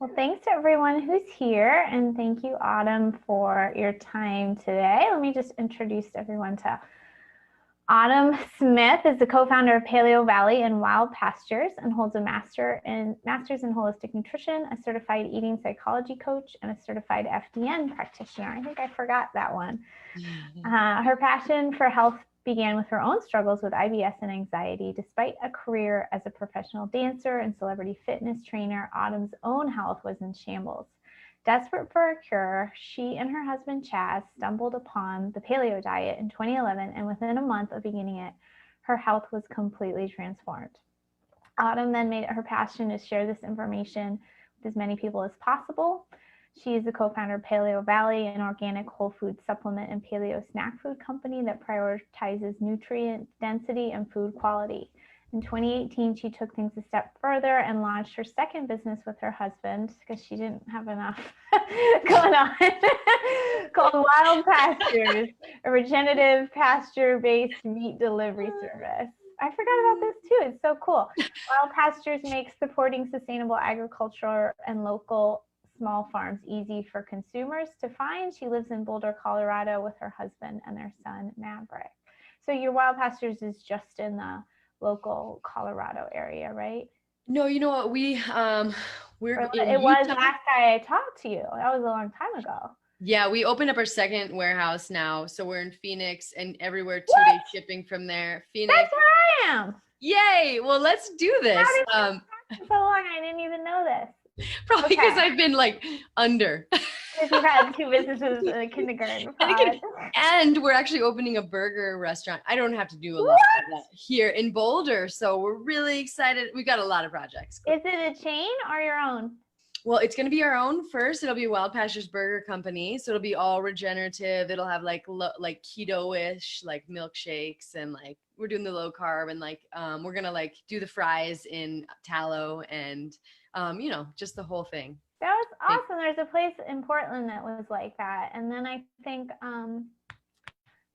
Well, thanks to everyone who's here, and thank you, Autumn, for your time today. Let me just introduce everyone to Autumn Smith is the co-founder of Paleovalley and Wildpastures and holds a master's in holistic nutrition, a certified eating psychology coach, and a certified FDN practitioner. I think I forgot that one. Her passion for health began with her own struggles with IBS and anxiety. Despite a career as a professional dancer and celebrity fitness trainer, Autumn's own health was in shambles. Desperate for a cure, she and her husband Chaz stumbled upon the paleo diet in 2011, and within a month of beginning it, her health was completely transformed. Autumn then made it her passion to share this information with as many people as possible. She is the co-founder of Paleovalley, an organic whole food supplement and paleo snack food company that prioritizes nutrient density and food quality. In 2018, she took things a step further and launched her second business with her husband because she didn't have enough going on, called Wildpastures, a regenerative pasture-based meat delivery service. I forgot about this too. It's so cool. Wildpastures makes supporting sustainable agriculture and local small farms easy for consumers to find. She lives in Boulder, Colorado with her husband and their son, Maverick. So your Wildpastures is just in the local Colorado area, right? No, you know what? We're it was last time I talked to you. That was a long time ago. Yeah, we opened up our second warehouse now. So we're in Phoenix and everywhere 2-day shipping from there. Phoenix. That's where I am. Yay. Well, let's do this. How did you so long? I didn't even know this. Probably because I've been like under. Because you've had two businesses in kindergarten. And we're actually opening a burger restaurant. I don't have to do a lot of that here in Boulder. So we're really excited. We got a lot of projects. Is it a chain or your own? Well, it's going to be our own first. It'll be Wildpastures Burger Company. So it'll be all regenerative. It'll have like keto-ish, like milkshakes, and like we're doing the low carb, and like we're going to like do the fries in tallow and just the whole thing. That was awesome. There's a place in Portland that was like that. And then I think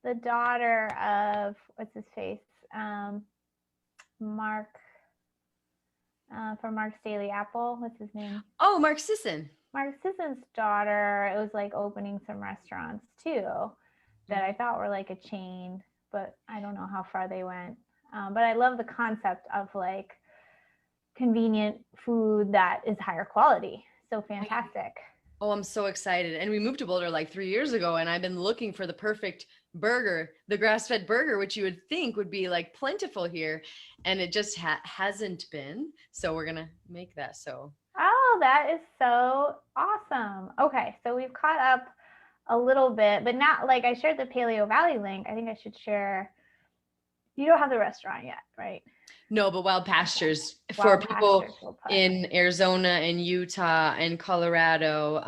the daughter of, what's his face? Mark, from Mark's Daily Apple. What's his name? Oh, Mark Sisson. Mark Sisson's daughter, it was like opening some restaurants too that I thought were like a chain, but I don't know how far they went. But I love the concept of like convenient food that is higher quality. So fantastic. Oh, I'm so excited. And we moved to Boulder like 3 years ago, and I've been looking for the perfect burger, the grass-fed burger, which you would think would be like plentiful here. And it just hasn't been. So we're going to make that. So. Oh, that is so awesome. Okay. So we've caught up a little bit, but not like I shared the Paleovalley link. I think I should share. You don't have the restaurant yet, right? No, but Wildpastures for people in Arizona and Utah and Colorado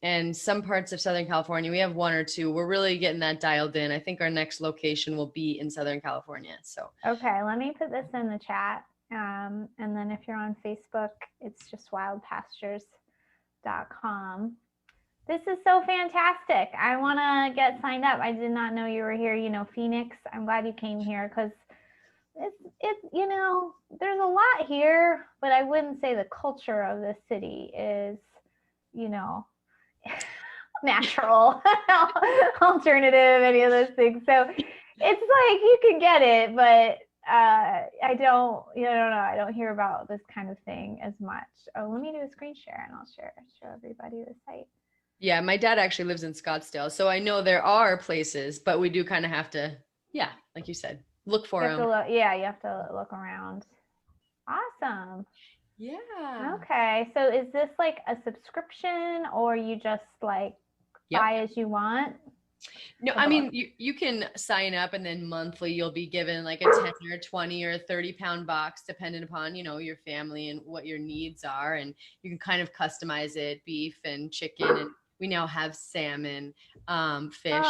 and some parts of Southern California. We have one or two. We're really getting that dialed in. I think our next location will be in Southern California. So okay, let me put this in the chat. And then if you're on Facebook, it's just wildpastures.com. This is so fantastic. I want to get signed up. I did not know you were here. Phoenix, I'm glad you came here because it's there's a lot here, but I wouldn't say the culture of the city is, natural, alternative, any of those things. So it's like you can get it, but I don't hear about this kind of thing as much. Oh, let me do a screen share and I'll show everybody the site. Yeah, my dad actually lives in Scottsdale, so I know there are places, but we do kind of have to, like you said, look for them. You have to look around. Awesome. Yeah. Okay. So is this like a subscription or you just like buy as you want? No, I mean, you can sign up and then monthly you'll be given like a 10 or 20 or 30-pound box depending upon, your family and what your needs are. And you can kind of customize it, beef and chicken. And we now have salmon, fish.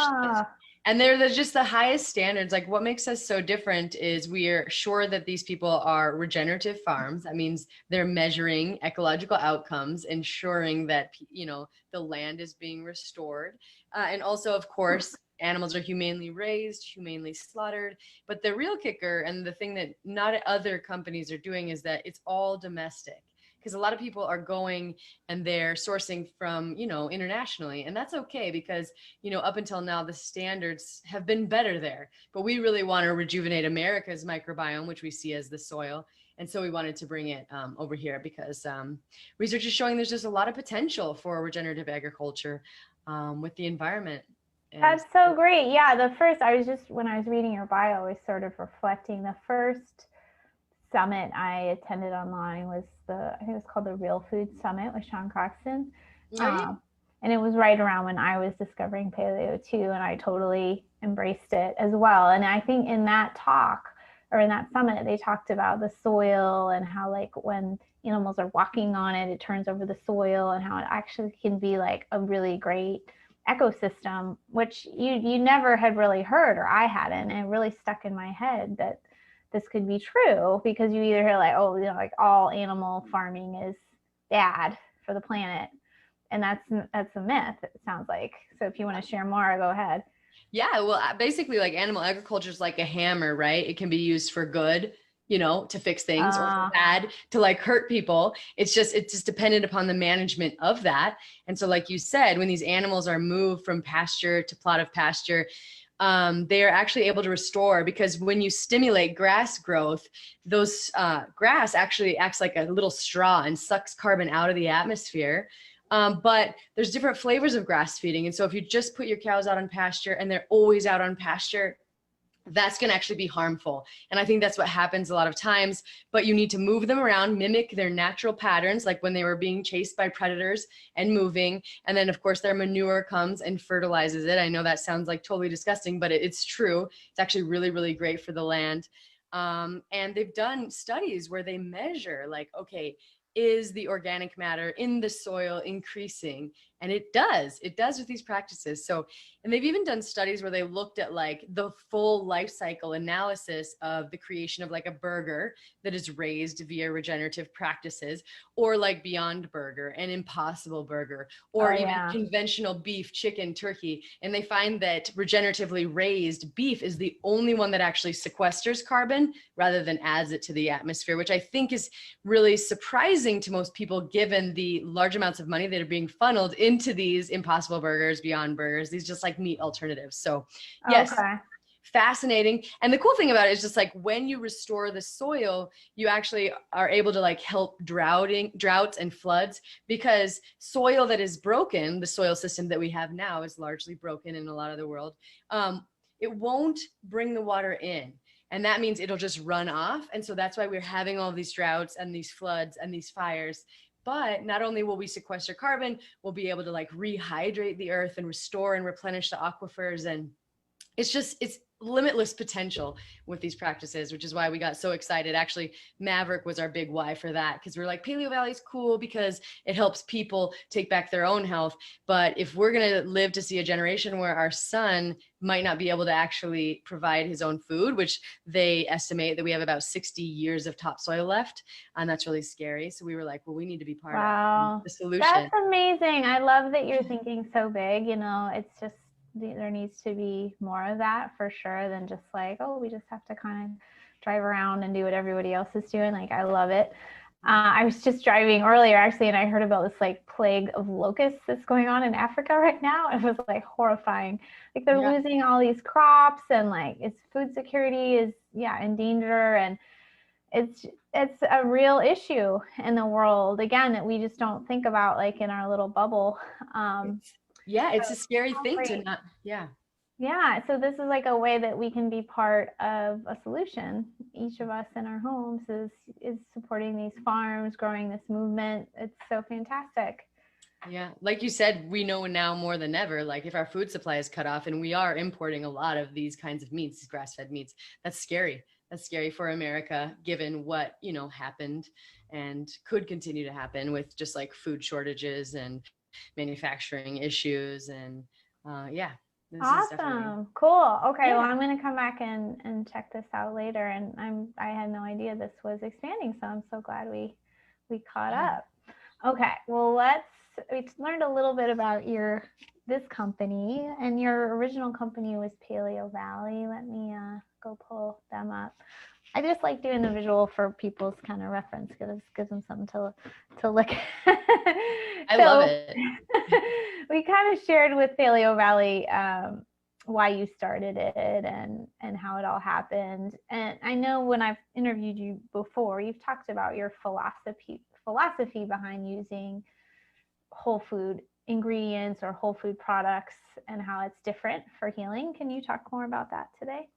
And they're just the highest standards. Like what makes us so different is we are sure that these people are regenerative farms. That means they're measuring ecological outcomes, ensuring that, the land is being restored. And also, of course, animals are humanely raised, humanely slaughtered. But the real kicker and the thing that not other companies are doing is that it's all domestic. because a lot of people are going and they're sourcing from, you know, internationally, and that's okay because, you know, up until now, the standards have been better there, but we really want to rejuvenate America's microbiome, which we see as the soil. And so we wanted to bring it over here because research is showing there's just a lot of potential for regenerative agriculture with the environment. That's so great. Yeah, when I was reading your bio, I was sort of reflecting. The first summit I attended online was I think it was called the Real Food Summit with Sean Croxton. And it was right around when I was discovering paleo too, and I totally embraced it as well. And I think in that talk, or in that summit, they talked about the soil and how, like, when animals are walking on it, it turns over the soil, and how it actually can be like a really great ecosystem, which you never had really heard, or I hadn't. And it really stuck in my head that this could be true, because you either hear like, oh, you know, like all animal farming is bad for the planet. And that's a myth, it sounds like. So if you want to share more, go ahead. Yeah, well, basically, like, animal agriculture is like a hammer, right? It can be used for good, you know, to fix things, or for bad, to like hurt people. It's just dependent upon the management of that. And so, like you said, when these animals are moved from pasture to plot of pasture, they are actually able to restore, because when you stimulate grass growth, those grass actually acts like a little straw and sucks carbon out of the atmosphere. But there's different flavors of grass feeding. And so if you just put your cows out on pasture and they're always out on pasture, that's going to actually be harmful. And I think that's what happens a lot of times, but you need to move them around, mimic their natural patterns, like when they were being chased by predators and moving. And then of course their manure comes and fertilizes it. I know that sounds like totally disgusting, but it's true. It's actually really, really great for the land. And they've done studies where they measure, like, okay, is the organic matter in the soil increasing? And it does with these practices. So, and they've even done studies where they looked at like the full life cycle analysis of the creation of like a burger that is raised via regenerative practices, or like Beyond Burger and Impossible Burger, or even conventional beef, chicken, turkey. And they find that regeneratively raised beef is the only one that actually sequesters carbon rather than adds it to the atmosphere, which I think is really surprising to most people, given the large amounts of money that are being funneled into these Impossible Burgers, Beyond Burgers, these just like meat alternatives. So yes, fascinating. And the cool thing about it is just like when you restore the soil, you actually are able to like help droughts and floods, because soil that is broken, the soil system that we have now is largely broken in a lot of the world. It won't bring the water in. And that means it'll just run off. And so that's why we're having all these droughts and these floods and these fires. But not only will we sequester carbon, we'll be able to like rehydrate the earth and restore and replenish the aquifers. And it's limitless potential with these practices, which is why we got so excited. Actually, Maverick was our big why for that, because we're like, Paleo Valley is cool because it helps people take back their own health. But if we're going to live to see a generation where our son might not be able to actually provide his own food, which they estimate that we have about 60 years of topsoil left, and that's really scary. So we were like, well, we need to be part of the solution. That's amazing. I love that you're thinking so big. You know, it's just, there needs to be more of that for sure, than just like, oh, we just have to kind of drive around and do what everybody else is doing. Like, I love it. I was just driving earlier actually, and I heard about this like plague of locusts that's going on in Africa right now. It was like horrifying. Like they're losing all these crops, and like its food security is in danger, and it's a real issue in the world, again, that we just don't think about, like in our little bubble. It's a scary thing to not, so this is like a way that we can be part of a solution. Each of us in our homes is supporting these farms, growing this movement. It's so fantastic. Yeah, like you said, we know now more than ever, like if our food supply is cut off and we are importing a lot of these kinds of meats, grass-fed meats, that's scary. That's scary for America, given what, you know, happened and could continue to happen with just like food shortages and manufacturing issues. And awesome. Cool. Okay. Well, I'm going to come back and check this out later. And I had no idea this was expanding, so I'm so glad we caught up. Okay. Well, we learned a little bit about this company, and your original company was Paleo Valley. Let me go pull them up. I just like doing the visual for people's kind of reference because it gives them something to look at. I love it. We kind of shared with Paleo Valley why you started it and how it all happened. And I know when I've interviewed you before, you've talked about your philosophy behind using whole food ingredients or whole food products and how it's different for healing. Can you talk more about that today?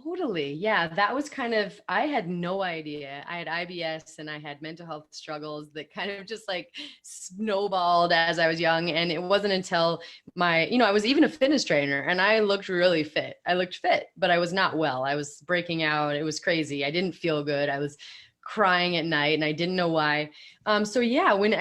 Totally. Yeah. That was kind of, I had no idea. I had IBS and I had mental health struggles that kind of just like snowballed as I was young. And it wasn't until I was even a fitness trainer and I looked really fit. I looked fit, but I was not well. I was breaking out. It was crazy. I didn't feel good. I was crying at night and I didn't know why. So yeah, when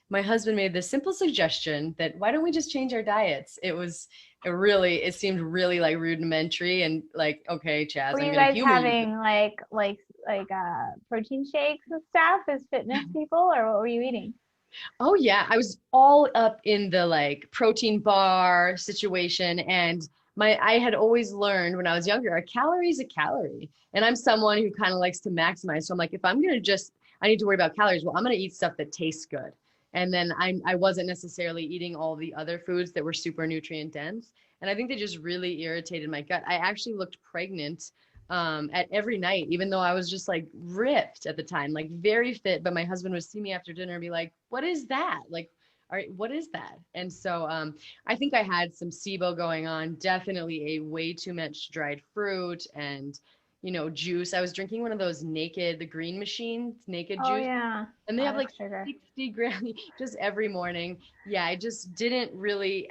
my husband made the simple suggestion that why don't we just change our diets? It seemed really like rudimentary and like, okay, Chaz, were I'm you going to guys humor having you. like protein shakes and stuff as fitness people, or what were you eating? Oh yeah, I was all up in the like protein bar situation, and I had always learned when I was younger, a calorie is a calorie. And I'm someone who kind of likes to maximize. So I'm like, if I'm going to I need to worry about calories. Well, I'm going to eat stuff that tastes good. And then I wasn't necessarily eating all the other foods that were super nutrient dense. And I think they just really irritated my gut. I actually looked pregnant at every night, even though I was just like ripped at the time, like very fit. But my husband would see me after dinner and be like, what is that? Like, all right, what is that? And so I think I had some SIBO going on, definitely a way too much dried fruit and, juice. I was drinking one of those the green machines, naked Oh juice. yeah, And a they lot have of like sugar. 60 grams just every morning. Yeah, I didn't really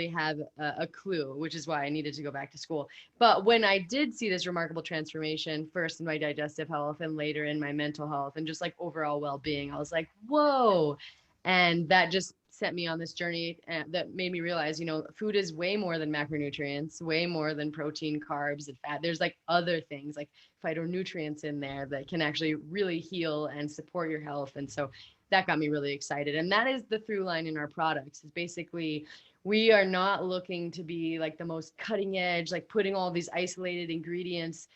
have a clue, which is why I needed to go back to school. But when I did see this remarkable transformation, first in my digestive health and later in my mental health and just like overall well-being, I was like, whoa. And that just set me on this journey that made me realize, food is way more than macronutrients, way more than protein, carbs, and fat. There's like other things like phytonutrients in there that can actually really heal and support your health. And so that got me really excited. And that is the through line in our products. Is basically we are not looking to be like the most cutting edge, like putting all these isolated ingredients,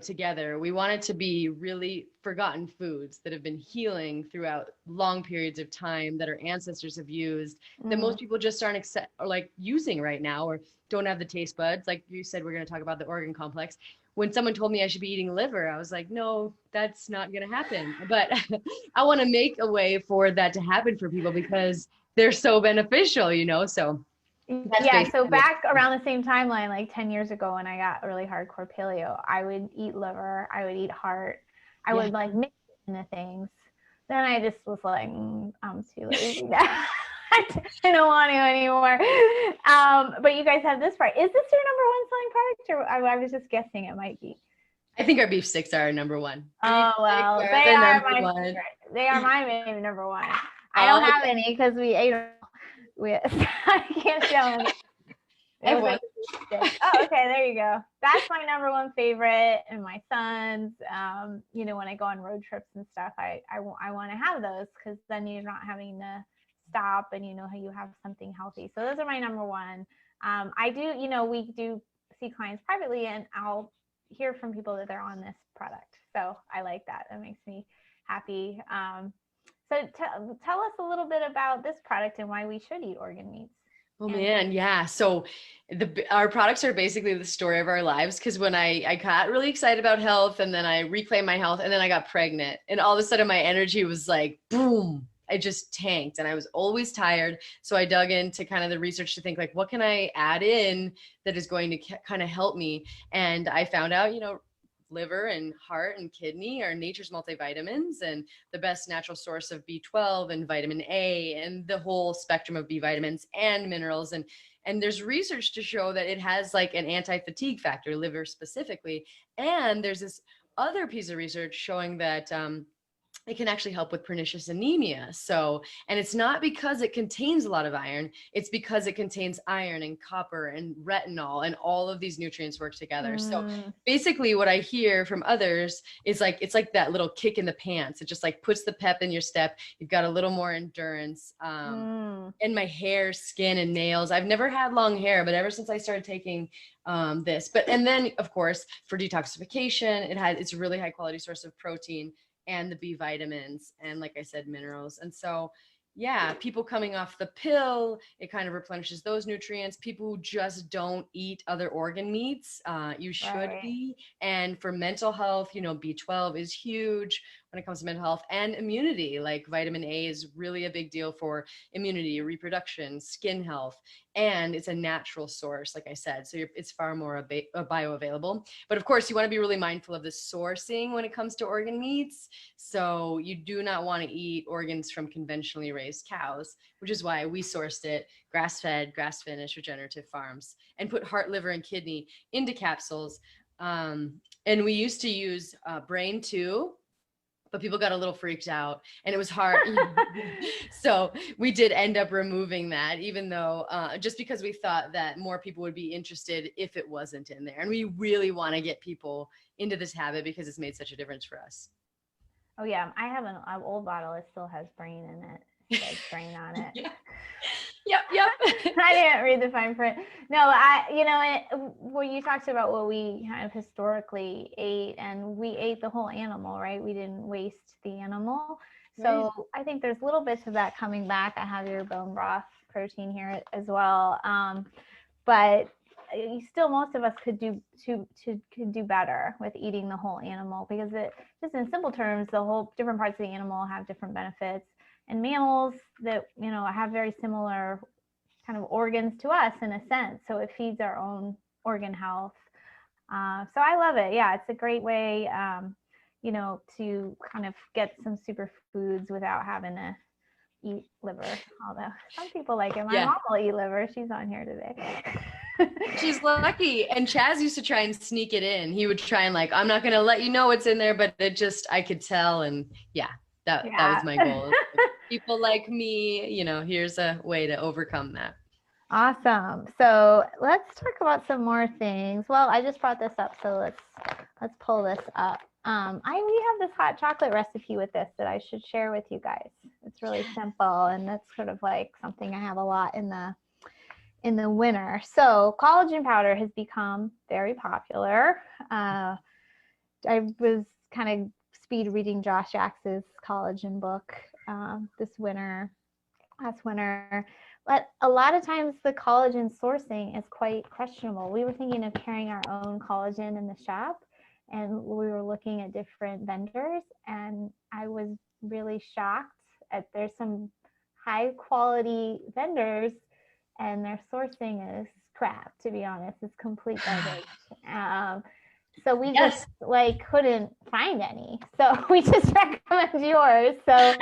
together. We want it to be really forgotten foods that have been healing throughout long periods of time that our ancestors have used that most people just aren't using right now or don't have the taste buds. Like you said, we're going to talk about the organ complex. When someone told me I should be eating liver, I was like, no, that's not going to happen. But I want to make a way for that to happen for people because they're so beneficial, So that's Yeah, so basically it. back around the same timeline, like 10 years ago when I got really hardcore paleo, I would eat liver, I would eat heart, I would like mix it into things. Then I just was like, I'm too lazy now. I don't want to anymore. But you guys have this part. Is this your number one selling product? Or I was just guessing it might be. I think our beef sticks are our number one. Oh, well, they are my favorite. They are my number one. I don't have any because we ate them. I can't show any. Oh, okay, there you go. That's my number one favorite, and my son's. When I go on road trips and stuff, I want to have those because then you're not having to stop, and you have something healthy. So those are my number one. I do, we do see clients privately, and I'll hear from people that they're on this product. So I like that. That makes me happy. So tell us a little bit about this product and why we should eat organ meats. Oh man, yeah. So our products are basically the story of our lives because when I got really excited about health and then I reclaimed my health and then I got pregnant and all of a sudden my energy was like, boom, I just tanked and I was always tired. So I dug into kind of the research to think like, what can I add in that is going to kind of help me? And I found out, liver and heart and kidney are nature's multivitamins and the best natural source of B12 and vitamin A and the whole spectrum of B vitamins and minerals. And there's research to show that it has like an anti-fatigue factor, liver specifically. And there's this other piece of research showing that it can actually help with pernicious anemia. So, and it's not because it contains a lot of iron, it's because it contains iron and copper and retinol, and all of these nutrients work together. So basically what I hear from others is like, it's like that little kick in the pants. It just like puts the pep in your step. You've got a little more endurance. And my hair, skin, and nails. I've never had long hair, but ever since I started taking this, and then of course for detoxification, it's a really high quality source of protein and the B vitamins, and like I said, minerals. And so, yeah, people coming off the pill, it kind of replenishes those nutrients. People who just don't eat other organ meats, you should be. And for mental health, B12 is huge when it comes to mental health and immunity. Like vitamin A is really a big deal for immunity, reproduction, skin health, and it's a natural source, like I said. So it's far more bioavailable. But of course, you want to be really mindful of the sourcing when it comes to organ meats. So you do not want to eat organs from conventionally raised cows, which is why we sourced it grass-fed, grass-finished, regenerative farms, and put heart, liver, and kidney into capsules. And we used to use brain too, but people got a little freaked out and it was hard. So we did end up removing that, even though just because we thought that more people would be interested if it wasn't in there. And we really want to get people into this habit because it's made such a difference for us. Oh yeah, I have an old bottle. It still has brain in it. It says brain on it. Yep. I didn't read the fine print. No, when you talked about what we kind of historically ate, and we ate the whole animal, right? We didn't waste the animal. So I think there's little bits of that coming back. I have your bone broth protein here as well. But still, most of us could do better with eating the whole animal, because it just, in simple terms, the whole different parts of the animal have different benefits. And mammals that, have very similar kind of organs to us in a sense. So it feeds our own organ health. So I love it. Yeah, it's a great way, to kind of get some superfoods without having to eat liver. Although some people like it. My mom will eat liver. She's on here today. She's lucky. And Chaz used to try and sneak it in. He would try and I'm not going to let you know what's in there, but I could tell. And that was my goal. People like me, here's a way to overcome that. Awesome. So let's talk about some more things. Well, I just brought this up, so let's pull this up. We have this hot chocolate recipe with this that I should share with you guys. It's really simple, and that's sort of like something I have a lot in the winter. So collagen powder has become very popular. I was kind of speed reading Josh Yax's collagen book last winter. But a lot of times the collagen sourcing is quite questionable. We were thinking of carrying our own collagen in the shop, and we were looking at different vendors, and I was really shocked at there's some high quality vendors and their sourcing is crap, to be honest. It's complete garbage. So we just couldn't find any. So we just recommend yours. So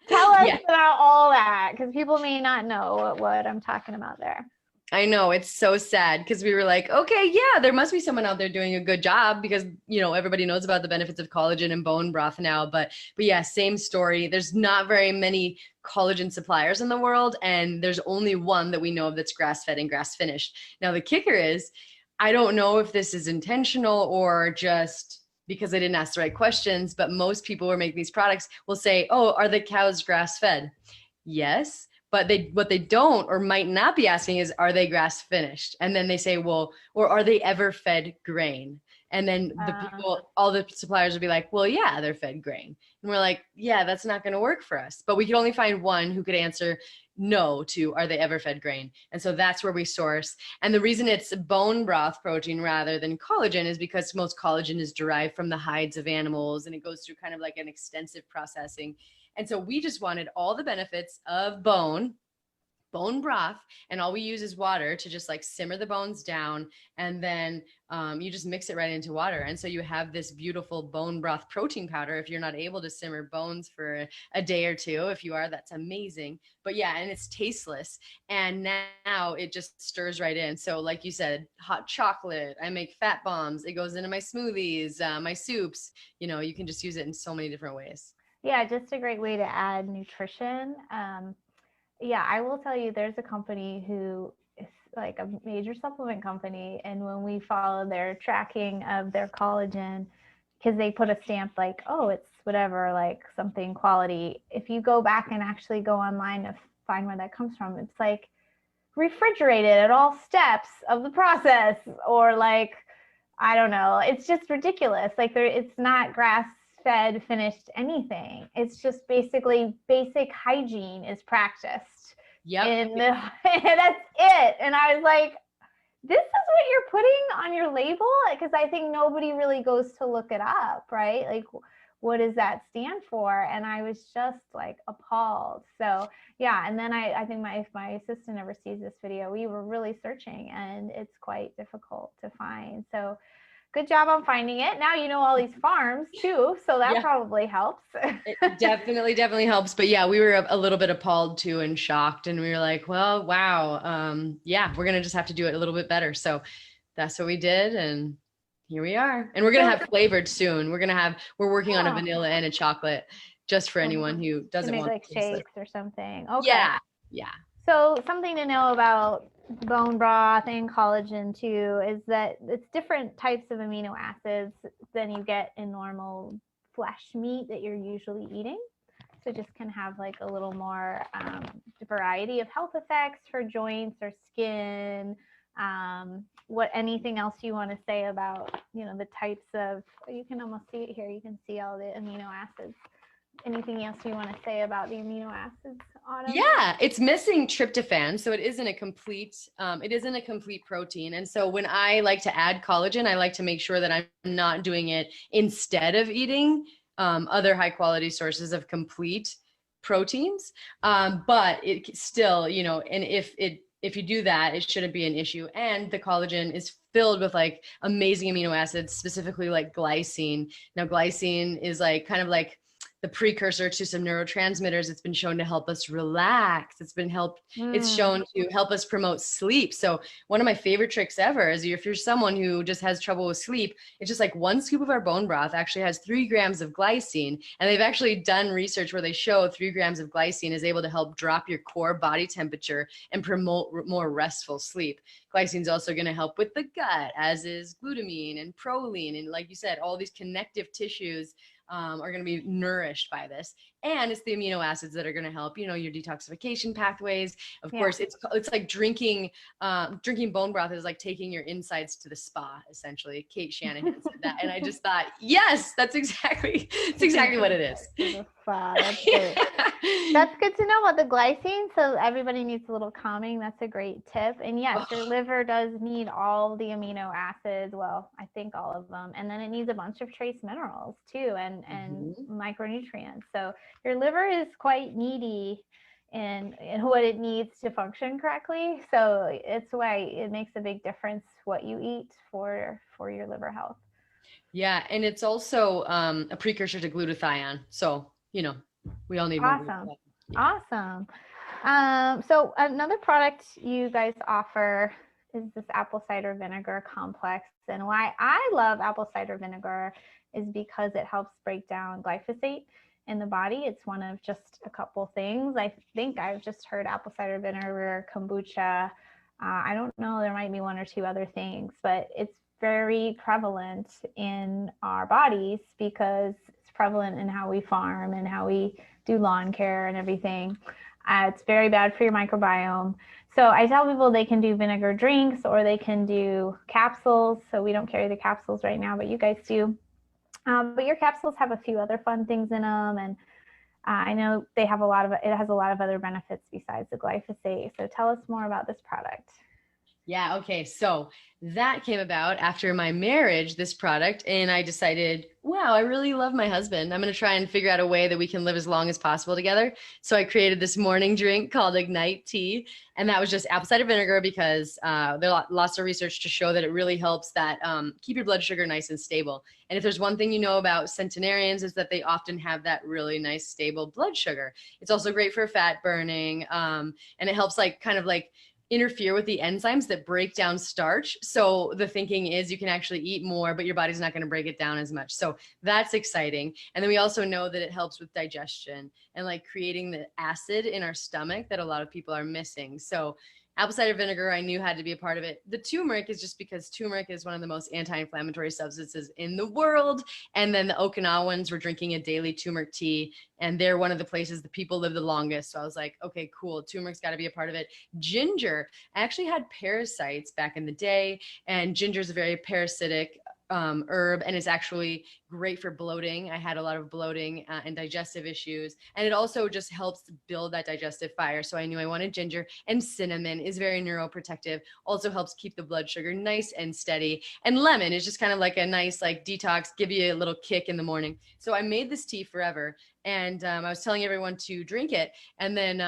tell us about all that, because people may not know what I'm talking about there. I know, it's so sad, because we were like, okay, there must be someone out there doing a good job, because, everybody knows about the benefits of collagen and bone broth now, but same story. There's not very many collagen suppliers in the world, and there's only one that we know of that's grass-fed and grass-finished. Now, the kicker is, I don't know if this is intentional or just because I didn't ask the right questions, but most people who are making these products will say, oh, are the cows grass-fed? Yes. But what they don't or might not be asking is, are they grass finished? And then they say, well, or are they ever fed grain? And then all the suppliers will be like, well, yeah, they're fed grain. And we're like, yeah, that's not going to work for us. But we could only find one who could answer no to, are they ever fed grain? And so that's where we source. And the reason it's bone broth protein rather than collagen is because most collagen is derived from the hides of animals, and it goes through kind of like an extensive processing. And so we just wanted all the benefits of bone broth, and all we use is water to just simmer the bones down, and then you just mix it right into water. And so you have this beautiful bone broth protein powder. If you're not able to simmer bones for a day or two, if you are, that's amazing. But and it's tasteless, and now it just stirs right in. So like you said, hot chocolate, I make fat bombs, it goes into my smoothies, my soups, you can just use it in so many different ways. Yeah, just a great way to add nutrition. Yeah, I will tell you, there's a company who is like a major supplement company, and when we follow their tracking of their collagen, because they put a stamp like, oh, it's whatever, like something quality. If you go back and actually go online to find where that comes from, it's like refrigerated at all steps of the process, or like, I don't know, it's just ridiculous. Like it's not grass fed finished anything. It's just basically basic hygiene is practiced. Yep. And that's it. And I was like, this is what you're putting on your label? Because I think nobody really goes to look it up, right? Like, what does that stand for? And I was just like appalled. So yeah, and then I think if my assistant ever sees this video, we were really searching, and it's quite difficult to find. So good job on finding it. Now you know all these farms too, so that probably helps. It definitely helps. But yeah, we were a little bit appalled too and shocked, and we were like, well, wow. Yeah, we're going to just have to do it a little bit better. So that's what we did. And here we are. And we're going to have flavored soon. We're working on a vanilla and a chocolate, just for anyone who doesn't want like shakes or something. Okay. Yeah. So something to know about bone broth and collagen too is that it's different types of amino acids than you get in normal flesh meat that you're usually eating. So just can have like a little more variety of health effects for joints or skin. Anything else you want to say about, the types of, you can almost see it here. You can see all the amino acids. Anything else you want to say about the amino acids, Autumn? Yeah, it's missing tryptophan, so it isn't a complete protein. And so when I like to add collagen, I like to make sure that I'm not doing it instead of eating other high quality sources of complete proteins. But it still, and if you do that, it shouldn't be an issue. And the collagen is filled with like amazing amino acids, specifically like glycine. Now, glycine is like kind of like the precursor to some neurotransmitters. It's been shown to help us relax. It's shown to help us promote sleep. So one of my favorite tricks ever is if you're someone who just has trouble with sleep, it's just like 1 scoop of our bone broth actually has 3 grams of glycine. And they've actually done research where they show 3 grams of glycine is able to help drop your core body temperature and promote more restful sleep. Glycine is also going to help with the gut, as is glutamine and proline. And like you said, all these connective tissues are going to be nourished by this. And it's the amino acids that are going to help, your detoxification pathways. Of course, it's like drinking bone broth is like taking your insides to the spa, essentially. Kate Shanahan said that. And I just thought, yes, that's exactly what it is. That's great. That's good to know about the glycine. So everybody needs a little calming. That's a great tip. And yes, your liver does need all the amino acids. Well, I think all of them. And then it needs a bunch of trace minerals too, and micronutrients. So your liver is quite needy in what it needs to function correctly. So it's why it makes a big difference what you eat for your liver health. Yeah. And it's also a precursor to glutathione. So, we all need more. Awesome. So another product you guys offer is this apple cider vinegar complex. And why I love apple cider vinegar is because it helps break down glyphosate in the body. It's one of just a couple things. I think I've just heard apple cider vinegar, kombucha. I don't know, there might be 1 or 2 other things, but it's very prevalent in our bodies because it's prevalent in how we farm and how we do lawn care and everything. It's very bad for your microbiome. So I tell people they can do vinegar drinks or they can do capsules. So we don't carry the capsules right now, but you guys do. But your capsules have a few other fun things in them. And I know it has a lot of other benefits besides the glyphosate. So tell us more about this product. Yeah. Okay. So that came about after my marriage, this product, and I decided, wow, I really love my husband. I'm going to try and figure out a way that we can live as long as possible together. So I created this morning drink called Ignite Tea. And that was just apple cider vinegar because there are lots of research to show that it really helps that keep your blood sugar nice and stable. And if there's one thing you know about centenarians is that they often have that really nice, stable blood sugar. It's also great for fat burning. And it helps interfere with the enzymes that break down starch. So the thinking is you can actually eat more, but your body's not going to break it down as much. So that's exciting. And then we also know that it helps with digestion and like creating the acid in our stomach that a lot of people are missing. So apple cider vinegar, I knew had to be a part of it. The turmeric is just because turmeric is one of the most anti-inflammatory substances in the world. And then the Okinawans were drinking a daily turmeric tea, and they're one of the places the people live the longest. So I was like, okay, cool. Turmeric's got to be a part of it. Ginger, I actually had parasites back in the day, and ginger is a very parasitic herb, and it's actually great for bloating. I had a lot of bloating and digestive issues, and it also just helps build that digestive fire. So I knew I wanted ginger, and cinnamon is very neuroprotective, also helps keep the blood sugar nice and steady. And lemon is just kind of like a nice like detox, give you a little kick in the morning. So I made this tea forever, and I was telling everyone to drink it, and then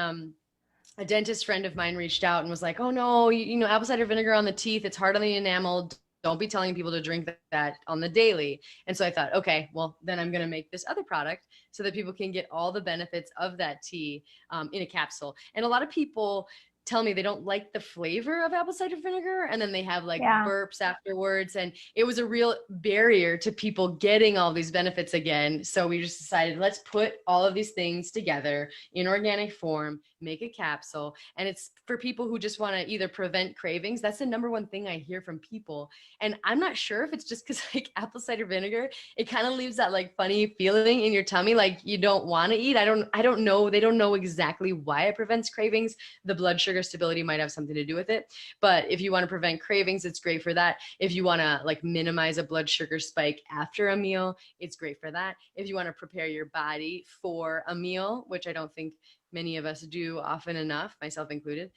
a dentist friend of mine reached out and was like, oh no, you know, apple cider vinegar on the teeth, it's hard on the enamel. Don't be telling people to drink that on the daily. And so I thought, okay, well, then I'm going to make this other product so that people can get all the benefits of that tea in a capsule. And a lot of people tell me they don't like the flavor of apple cider vinegar, and then they have like burps afterwards. And it was a real barrier to people getting all these benefits again. So we just decided, let's put all of these things together in organic form, make a capsule. And it's for people who just want to either prevent cravings. That's the number one thing I hear from people. And I'm not sure if it's just because like apple cider vinegar, it kind of leaves that like funny feeling in your tummy, like you don't want to eat. I don't know. They don't know exactly why it prevents cravings. The blood sugar stability might have something to do with it. But if you want to prevent cravings, it's great for that. If you want to like minimize a blood sugar spike after a meal, it's great for that. If you want to prepare your body for a meal, which I don't think many of us do often enough, myself included,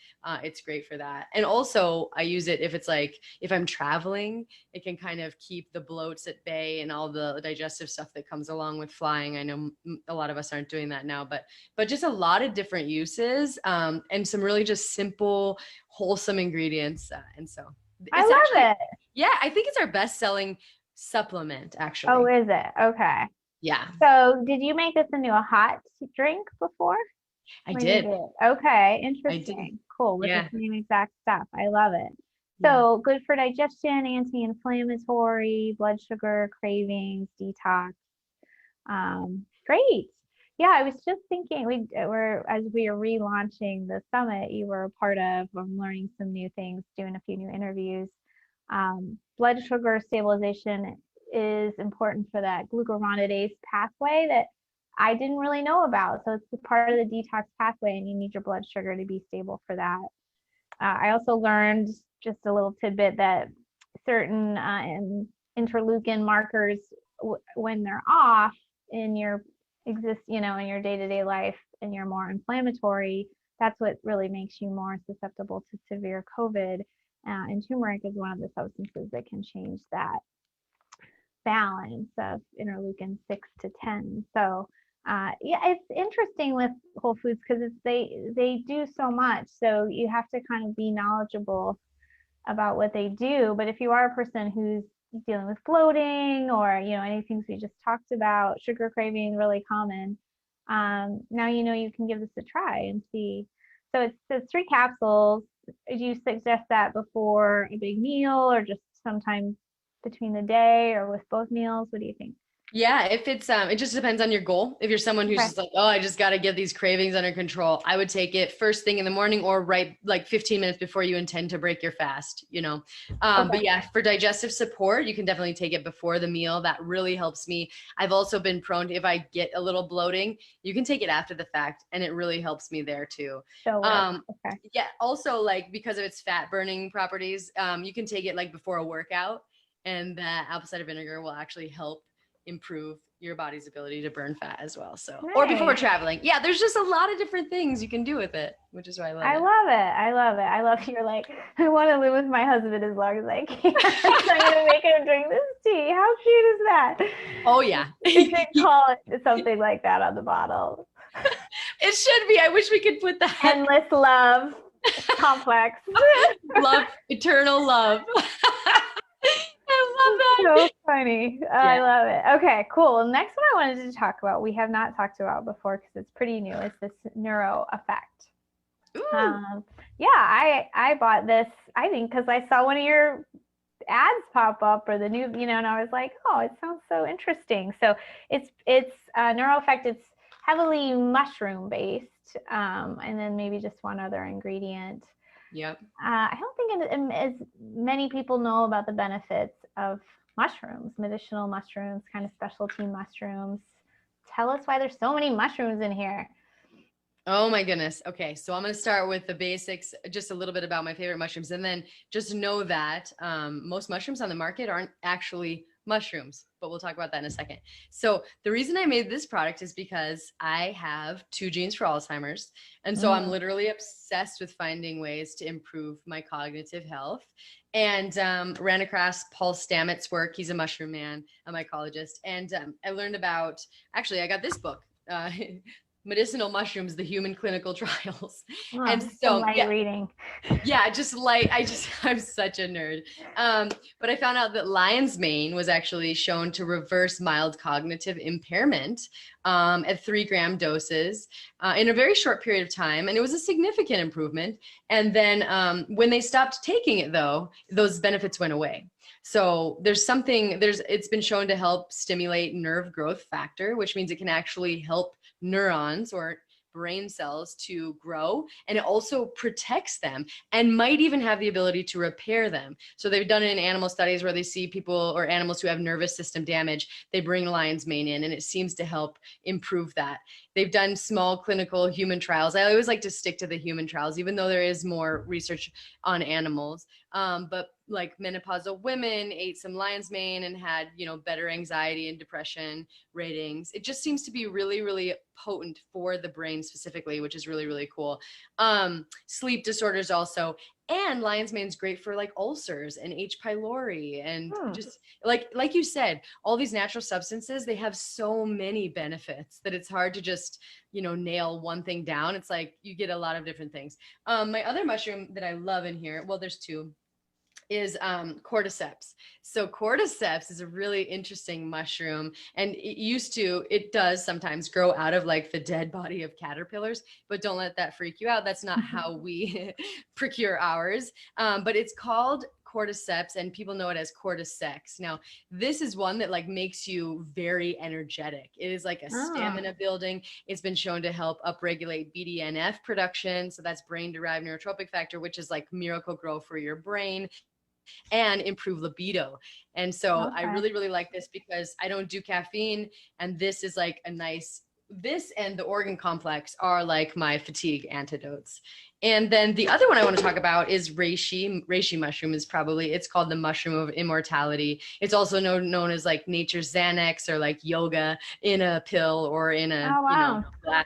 it's great for that. And also I use it if it's like, if I'm traveling, it can kind of keep the bloats at bay and all the digestive stuff that comes along with flying. I know a lot of us aren't doing that now, but just a lot of different uses and some really just simple, wholesome ingredients. And so I love it. Yeah, I think it's our best selling supplement actually. Oh, is it? Okay. Yeah. So did you make this into a hot drink before? I did. Okay, interesting. Cool. With the same exact stuff. I love it. So good for digestion, anti-inflammatory, blood sugar, cravings, detox. Great. Yeah, I was just thinking as we are relaunching the summit, you were a part of. I'm learning some new things, doing a few new interviews. Blood sugar stabilization is important for that glucuronidase pathway that I didn't really know about. So it's part of the detox pathway, and you need your blood sugar to be stable for that. I also learned just a little tidbit that certain interleukin markers, when they're off in your in your day-to-day life, and you're more inflammatory, that's what really makes you more susceptible to severe COVID. And turmeric is one of the substances that can change that balance of interleukin 6 to 10. So it's interesting with whole foods because they do so much. So you have to kind of be knowledgeable about what they do. But if you are a person who's dealing with bloating or any things we just talked about, sugar craving, really common, now you can give this a try and see. So it's 3 capsules. Do you suggest that before a big meal or just sometime between the day or with both meals? What do you think? Yeah, if it's it just depends on your goal. If you're someone who's just like, oh, I just got to get these cravings under control, I would take it first thing in the morning or right like 15 minutes before you intend to break your fast, But yeah, for digestive support, you can definitely take it before the meal. That really helps me. I've also been prone to, if I get a little bloating, you can take it after the fact, and it really helps me there too. Yeah, also like because of its fat burning properties, you can take it like before a workout, and that apple cider vinegar will actually help improve your body's ability to burn fat as well. So, or before traveling. Yeah, there's just a lot of different things you can do with it, which is why I love it. I love you're like, I want to live with my husband as long as I can. I'm going to make him drink this tea. How cute is that? Oh, yeah. You should call it something like that on the bottle. It should be. I wish we could put that. Endless love complex. Love, eternal love. I love that. So funny. I love it. Okay, cool. Next one I wanted to talk about, we have not talked about before because it's pretty new, is this NeuroEffect. Yeah, I bought this, I think, because I saw one of your ads pop up or the new, and I was like, oh, it sounds so interesting. So it's NeuroEffect. It's heavily mushroom based, and then maybe just one other ingredient. Yep. I don't think as many people know about the benefits of mushrooms, medicinal mushrooms, kind of specialty mushrooms. Tell us why there's so many mushrooms in here. Oh my goodness. Okay. So I'm going to start with the basics, just a little bit about my favorite mushrooms. And then just know that most mushrooms on the market aren't actually mushrooms, but we'll talk about that in a second. So the reason I made this product is because I have 2 genes for Alzheimer's. And so I'm literally obsessed with finding ways to improve my cognitive health, and ran across Paul Stamets' work. He's a mushroom man, a mycologist. And I learned about, actually, I got this book, Medicinal Mushrooms, the Human Clinical Trials. Oh, and so reading. Yeah, I'm such a nerd. But I found out that lion's mane was actually shown to reverse mild cognitive impairment at 3-gram doses in a very short period of time. And it was a significant improvement. And then when they stopped taking it, though, those benefits went away. So it's been shown to help stimulate nerve growth factor, which means it can actually help neurons or brain cells to grow, and it also protects them and might even have the ability to repair them. So they've done it in animal studies where they see people or animals who have nervous system damage, they bring lion's mane in, and it seems to help improve that. They've done small clinical human trials. I always like to stick to the human trials, even though there is more research on animals. But like menopausal women ate some lion's mane and had, better anxiety and depression ratings. It just seems to be really, really potent for the brain specifically, which is really, really cool. Sleep disorders also. And lion's mane is great for like ulcers and H. pylori and just like you said, all these natural substances, they have so many benefits that it's hard to just, nail one thing down. It's like you get a lot of different things. My other mushroom that I love in here, well, there's 2, is cordyceps. So cordyceps is a really interesting mushroom, and it does sometimes grow out of like the dead body of caterpillars, but don't let that freak you out. That's not how we procure ours. But it's called cordyceps, and people know it as cordyceps. Now, this is one that like makes you very energetic. It is like a stamina building. It's been shown to help upregulate BDNF production. So that's brain derived neurotrophic factor, which is like miracle grow for your brain, and improve libido. And so I really, really like this because I don't do caffeine, and this is like this and the organ complex are like my fatigue antidotes. And then the other one I want to talk about is reishi. Reishi mushroom it's called the mushroom of immortality. It's also known as like nature's Xanax, or like yoga in a pill or in a, glass.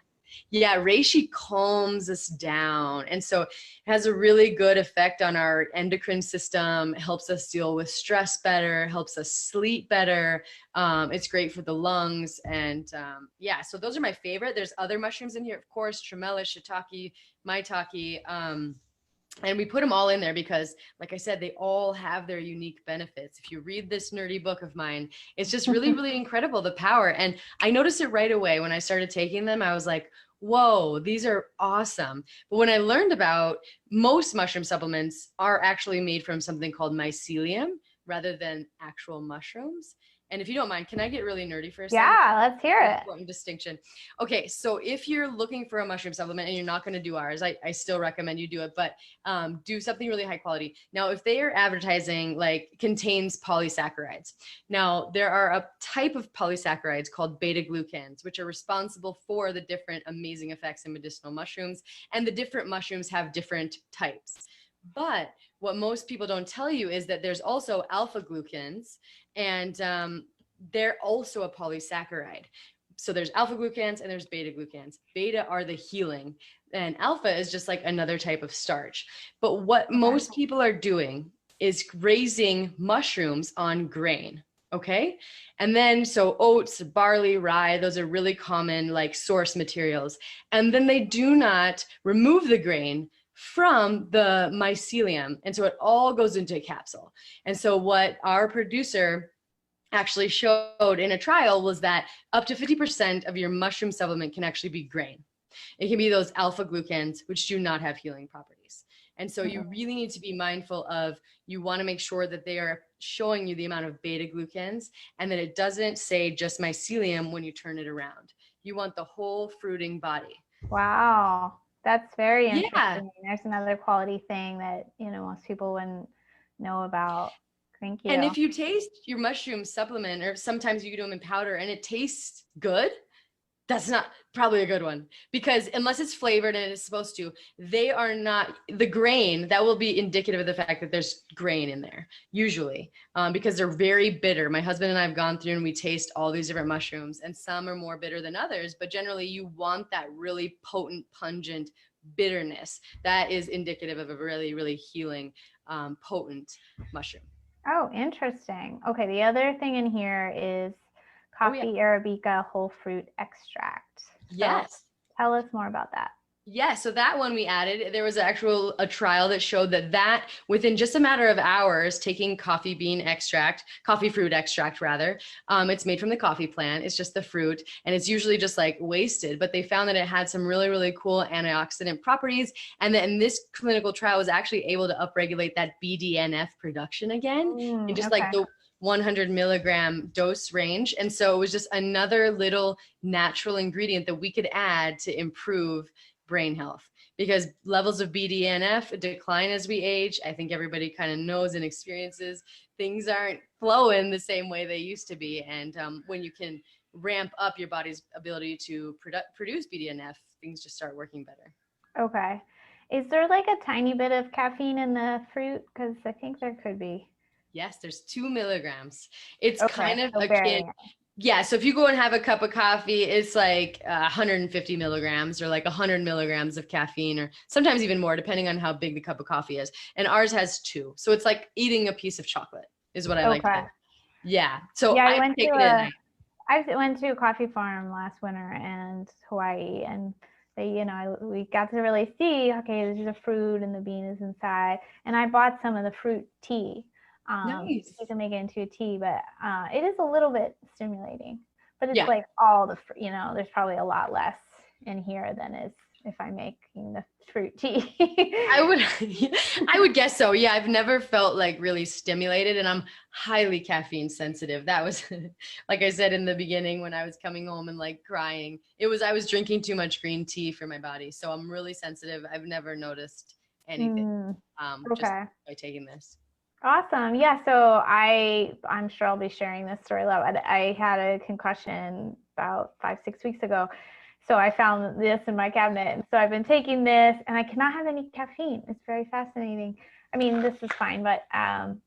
Yeah, reishi calms us down. And so it has a really good effect on our endocrine system, helps us deal with stress better, helps us sleep better. It's great for the lungs. And so those are my favorite. There's other mushrooms in here, of course, tremella, shiitake, maitake. And we put them all in there because, like I said, they all have their unique benefits. If you read this nerdy book of mine, it's just really, really incredible, the power. And I noticed it right away when I started taking them. I was like, whoa, these are awesome. But when I learned about most mushroom supplements are actually made from something called mycelium rather than actual mushrooms. And if you don't mind, can I get really nerdy for a second? Yeah, let's hear it. Important distinction. Okay, so if you're looking for a mushroom supplement and you're not going to do ours, I still recommend you do it, but do something really high quality. Now, if they are advertising like contains polysaccharides, now there are a type of polysaccharides called beta-glucans, which are responsible for the different amazing effects in medicinal mushrooms, and the different mushrooms have different types. But what most people don't tell you is that there's also alpha glucans, and they're also a polysaccharide. So there's alpha glucans and there's beta glucans. Beta are the healing, and alpha is just like another type of starch. But what most people are doing is raising mushrooms on grain. Okay. And then, so oats, barley, rye, those are really common like source materials. And then they do not remove the grain from the mycelium. And so it all goes into a capsule. And so what our producer actually showed in a trial was that up to 50% of your mushroom supplement can actually be grain. It can be those alpha glucans, which do not have healing properties. And so you really need to be mindful of, you want to make sure that they are showing you the amount of beta glucans and that it doesn't say just mycelium when you turn it around. You want the whole fruiting body. Wow. That's very interesting. Yeah. There's another quality thing that, most people wouldn't know about. Thank you. And if you taste your mushroom supplement, or sometimes you do them in powder and it tastes good, that's not probably a good one, because unless it's flavored and it's supposed to, they are not the grain. That will be indicative of the fact that there's grain in there usually, because they're very bitter. My husband and I have gone through and we taste all these different mushrooms, and some are more bitter than others, but generally you want that really potent, pungent bitterness. That is indicative of a really, really healing, potent mushroom. Oh, interesting. Okay. The other thing in here is coffee Arabica whole fruit extract. Yes. So tell us more about that. Yeah, so that one we added, there was a trial that showed that within just a matter of hours, taking coffee fruit extract rather, it's made from the coffee plant. It's just the fruit, and it's usually just like wasted, but they found that it had some really, really cool antioxidant properties. And then this clinical trial was actually able to upregulate that BDNF production again, in just like the 100 milligram dose range. And so it was just another little natural ingredient that we could add to improve brain health, because levels of BDNF decline as we age. I think everybody kind of knows and experiences things aren't flowing the same way they used to be. And when you can ramp up your body's ability to produce BDNF, things just start working better. Okay. Is there like a tiny bit of caffeine in the fruit? Because I think there could be. Yes, there's 2 milligrams. It's kind of akin. Yeah, so if you go and have a cup of coffee, it's like 150 milligrams or like 100 milligrams of caffeine, or sometimes even more, depending on how big the cup of coffee is. And ours has 2. So it's like eating a piece of chocolate is what I like to do. Yeah. So I went to a coffee farm last winter in Hawaii, and they, we got to really see, okay, there's a fruit and the bean is inside. And I bought some of the fruit tea. Nice. You can make it into a tea, but it is a little bit stimulating, but it's like all the, there's probably a lot less in here than is if I'm making the fruit tea. I would guess so. Yeah. I've never felt like really stimulated, and I'm highly caffeine sensitive. That was, like I said in the beginning, when I was coming home and like crying, I was drinking too much green tea for my body. So I'm really sensitive. I've never noticed anything just by taking this. Awesome. Yeah. So I'm sure I'll be sharing this story a lot. I had a concussion about 5-6 weeks ago. So I found this in my cabinet. And so I've been taking this, and I cannot have any caffeine. It's very fascinating. I mean, this is fine, but I'm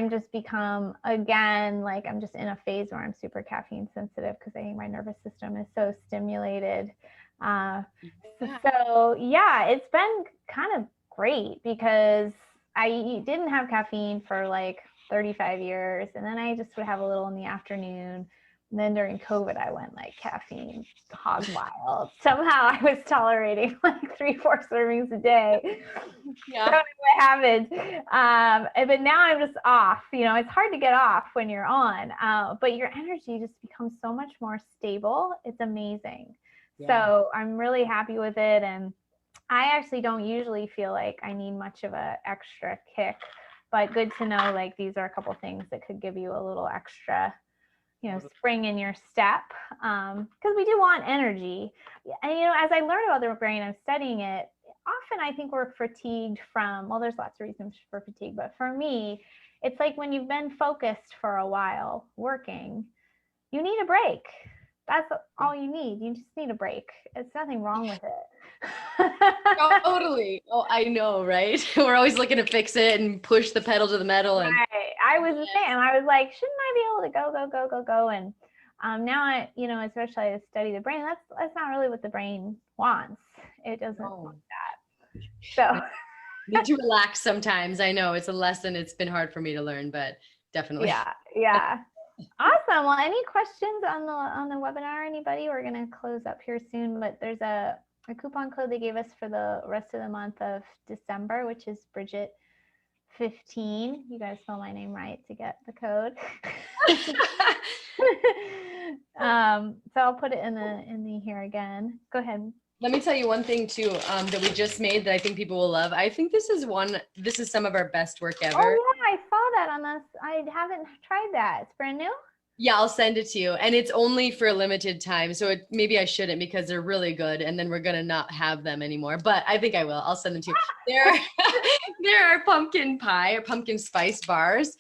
just become, again, like I'm just in a phase where I'm super caffeine sensitive because I think my nervous system is so stimulated. So yeah, it's been kind of great because I didn't have caffeine for like 35 years. And then I just would have a little in the afternoon. And then during COVID, I went like caffeine hog wild. Somehow I was tolerating like 3-4 servings a day. Yeah. I don't know what happened. But now I'm just off. It's hard to get off when you're on, but your energy just becomes so much more stable. It's amazing. Yeah. So I'm really happy with it. And I actually don't usually feel like I need much of an extra kick, but good to know, like, these are a couple things that could give you a little extra, spring in your step, because we do want energy. And, as I learn about the brain, I'm studying it, often I think we're fatigued from, well, there's lots of reasons for fatigue, but for me, it's like when you've been focused for a while working, you need a break. That's all you need. You just need a break. It's nothing wrong with it. Totally. Oh, I know, right? We're always looking to fix it and push the pedal to the metal. And right. I was the same. I was like, shouldn't I be able to go? And now I, especially I study the brain. That's not really what the brain wants. It doesn't want that. So need to relax sometimes. I know it's a lesson. It's been hard for me to learn, but definitely. Yeah. Awesome. Well, any questions on the webinar, anybody? We're going to close up here soon, but there's a coupon code they gave us for the rest of the month of December, which is Bridgit 15. You guys spell my name right to get the code. So I'll put it in the here again. Go ahead. Let me tell you one thing too, that we just made that I think people will love. I think this is some of our best work ever. Oh yeah, I saw that on this. I haven't tried that. It's brand new? Yeah, I'll send it to you. And it's only for a limited time. So maybe I shouldn't because they're really good. And then we're going to not have them anymore. But I think I will. I'll send them to you. There are pumpkin pie or pumpkin spice bars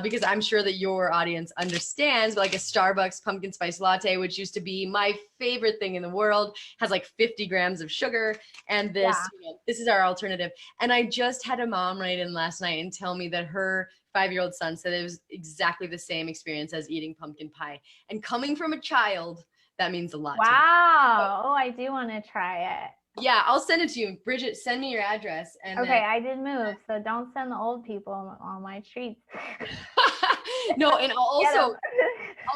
because I'm sure that your audience understands, like a Starbucks pumpkin spice latte, which used to be my favorite thing in the world, has like 50 grams of sugar. And this, this is our alternative. And I just had a mom write in last night and tell me that her 5-year-old son said it was exactly the same experience as eating pumpkin pie. And coming from a child, that means a lot. Wow. Oh, I do want to try it. Yeah, I'll send it to you. Bridget, send me your address. And okay, I did move, so don't send the old people on my treats. No, and I'll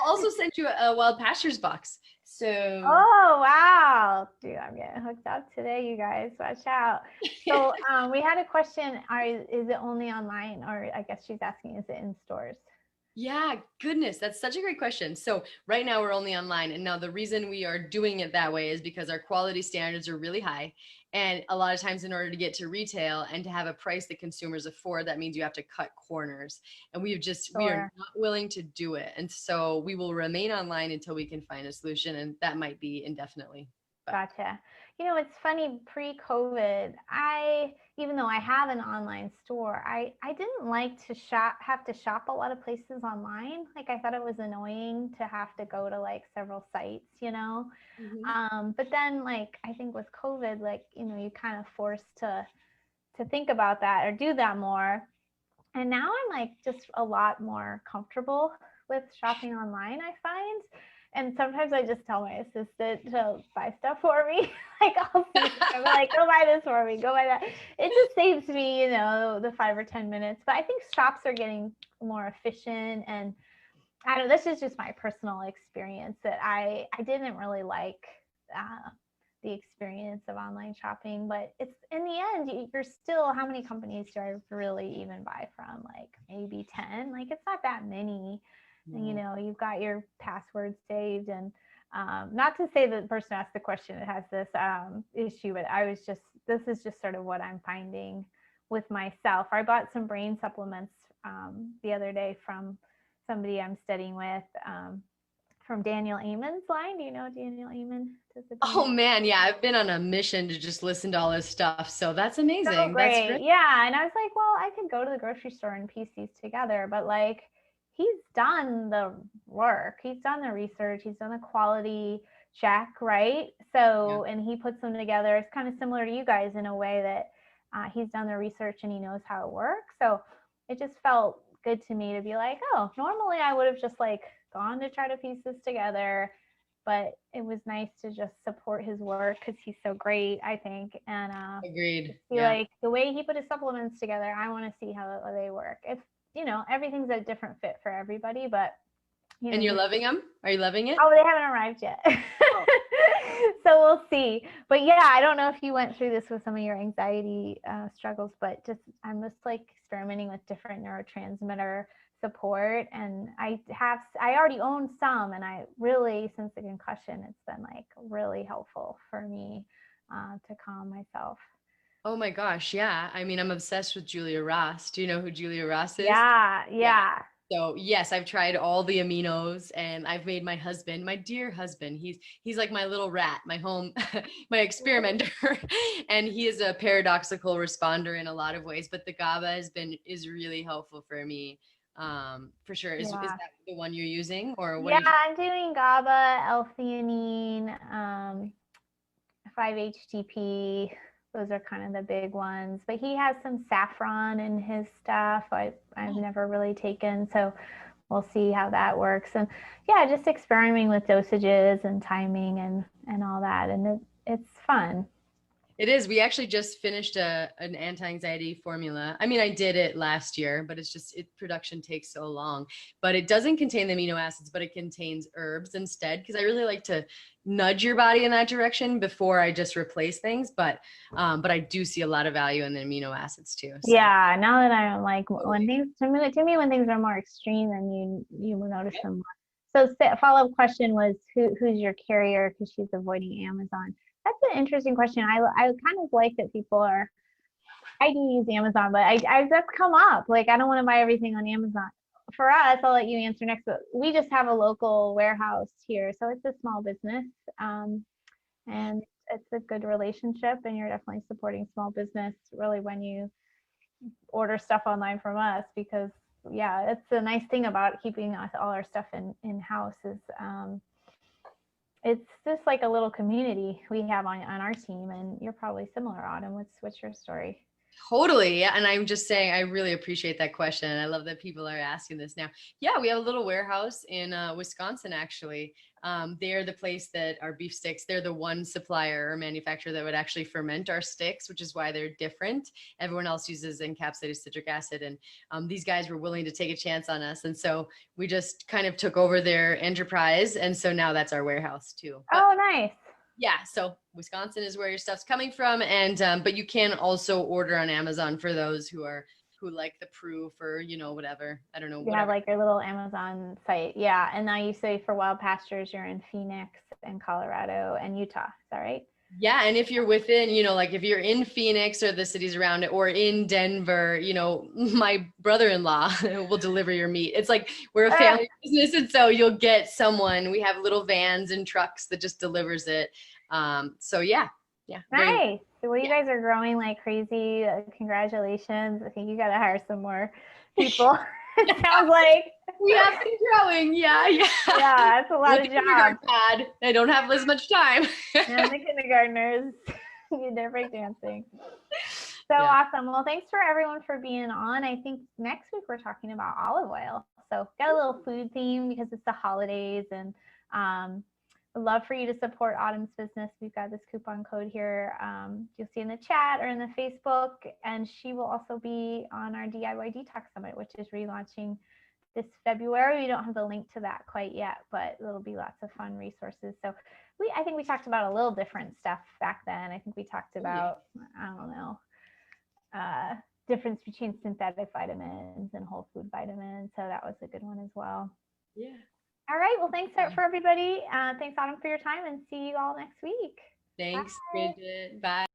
also send you a Wildpastures box. So. Oh, wow. Dude, I'm getting hooked up today, you guys. Watch out. So we had a question. Is it only online? Or I guess she's asking, is it in stores? Yeah, goodness. That's such a great question. So right now we're only online. And now the reason we are doing it that way is because our quality standards are really high. And a lot of times in order to get to retail and to have a price that consumers afford, that means you have to cut corners. And we are not willing to do it. And so we will remain online until we can find a solution. And that might be indefinitely. Gotcha. You know, it's funny, pre-COVID, even though I have an online store, I didn't like to have to shop a lot of places online. Like I thought it was annoying to have to go to like several sites, you know? Mm-hmm. But then like, I think with COVID, like, you know, you kind of forced to think about that or do that more. And now I'm like just a lot more comfortable with shopping online, I find. And sometimes I just tell my assistant to buy stuff for me. Like I'm like, go buy this for me, go buy that. It just saves me, you know, the 5 or 10 minutes. But I think shops are getting more efficient. And I don't know, this is just my personal experience that I didn't really like the experience of online shopping. But it's in the end, you're still, how many companies do I really even buy from? Like maybe 10. Like it's not that many. You know, you've got your password saved. And not to say that the person asked the question that has this issue, but this is just sort of what I'm finding with myself. I bought some brain supplements the other day from somebody I'm studying with, from Daniel Amen's line. Do you know Daniel Amen? Oh man, yeah, I've been on a mission to just listen to all this stuff. So that's amazing. So great. That's great. Yeah. And I was like, well, I could go to the grocery store and piece these together, but like, he's done the work, he's done the research, he's done the quality check, right? So, and he puts them together. It's kind of similar to you guys in a way that he's done the research and he knows how it works. So it just felt good to me to be like, oh, normally I would have just like gone to try to piece this together, but it was nice to just support his work because he's so great, I think. And agreed. Like the way he put his supplements together, I want to see how they work. It's, you know, everything's a different fit for everybody, but you know, and you're loving them? Are you loving it? Oh, they haven't arrived yet. Oh. So we'll see. But yeah, I don't know if you went through this with some of your anxiety struggles, but just I'm just like experimenting with different neurotransmitter support. And I already own some, and I really, since the concussion, it's been like really helpful for me to calm myself. Oh my gosh. Yeah. I mean, I'm obsessed with Julia Ross. Do you know who Julia Ross is? Yeah. So yes, I've tried all the aminos, and I've made my husband, my dear husband, he's like my little rat, my home, my experimenter. And he is a paradoxical responder in a lot of ways, but the GABA is really helpful for me. For sure. Is that the one you're using, or what? Yeah, I'm doing GABA, L-theanine, 5-HTP. Those are kind of the big ones, but he has some saffron in his stuff I've never really taken, so we'll see how that works. And yeah, just experimenting with dosages and timing and all that, and it's fun. It is. We actually just finished an anti-anxiety formula. I mean, I did it last year, but it's just, production takes so long. But it doesn't contain the amino acids, but it contains herbs instead, because I really like to nudge your body in that direction before I just replace things. But I do see a lot of value in the amino acids too. So. Yeah, now that I'm like, when things to me when things are more extreme, then you will notice them more. So follow-up question was, who's your carrier? Because she's avoiding Amazon. That's an interesting question. I kind of like that people are, I do use Amazon, but I that's come up. Like, I don't want to buy everything on Amazon. For us, I'll let you answer next, but we just have a local warehouse here. So it's a small business. And it's a good relationship, and you're definitely supporting small business really when you order stuff online from us, because yeah, it's a nice thing about keeping all our stuff in house is it's just like a little community we have on our team, and you're probably similar. Autumn, what's your story? Totally. Yeah. And I'm just saying, I really appreciate that question. I love that people are asking this now. Yeah, we have a little warehouse in Wisconsin, actually. They're the place that our beef sticks, they're the one supplier or manufacturer that would actually ferment our sticks, which is why they're different. Everyone else uses encapsulated citric acid. And these guys were willing to take a chance on us. And so we just kind of took over their enterprise. And so now that's our warehouse too. But, oh, nice. yeah, so Wisconsin is where your stuff's coming from, and but you can also order on Amazon for those who like the proof or whatever. I don't know. You have like your little Amazon site, yeah. And now you say for Wildpastures, you're in Phoenix and Colorado and Utah. Is that right? Yeah, and if you're within, like if you're in Phoenix or the cities around it, or in Denver, my brother-in-law will deliver your meat. It's like we're a family business, and so you'll get someone. We have little vans and trucks that just delivers it. So yeah. Nice. Well, you guys are growing like crazy. Congratulations. I think you got to hire some more people. It sounds like we have been growing. Yeah. Yeah, it's a lot of jobs. I don't have as much time. And the kindergartners need their breakdancing. So awesome. Well, thanks for everyone for being on. I think next week we're talking about olive oil. So got a little food theme because it's the holidays, and I'd love for you to support Autumn's business. We've got this coupon code here. You'll see in the chat or in the Facebook, and she will also be on our DIY Detox Summit, which is relaunching this February. We don't have the link to that quite yet, but there'll be lots of fun resources. So I think we talked about a little different stuff back then. I think we talked about, I don't know, difference between synthetic vitamins and whole food vitamins. So that was a good one as well. Yeah. All right. Well, thanks for everybody. Thanks, Autumn, for your time, and see you all next week. Thanks, Bridget. Bye.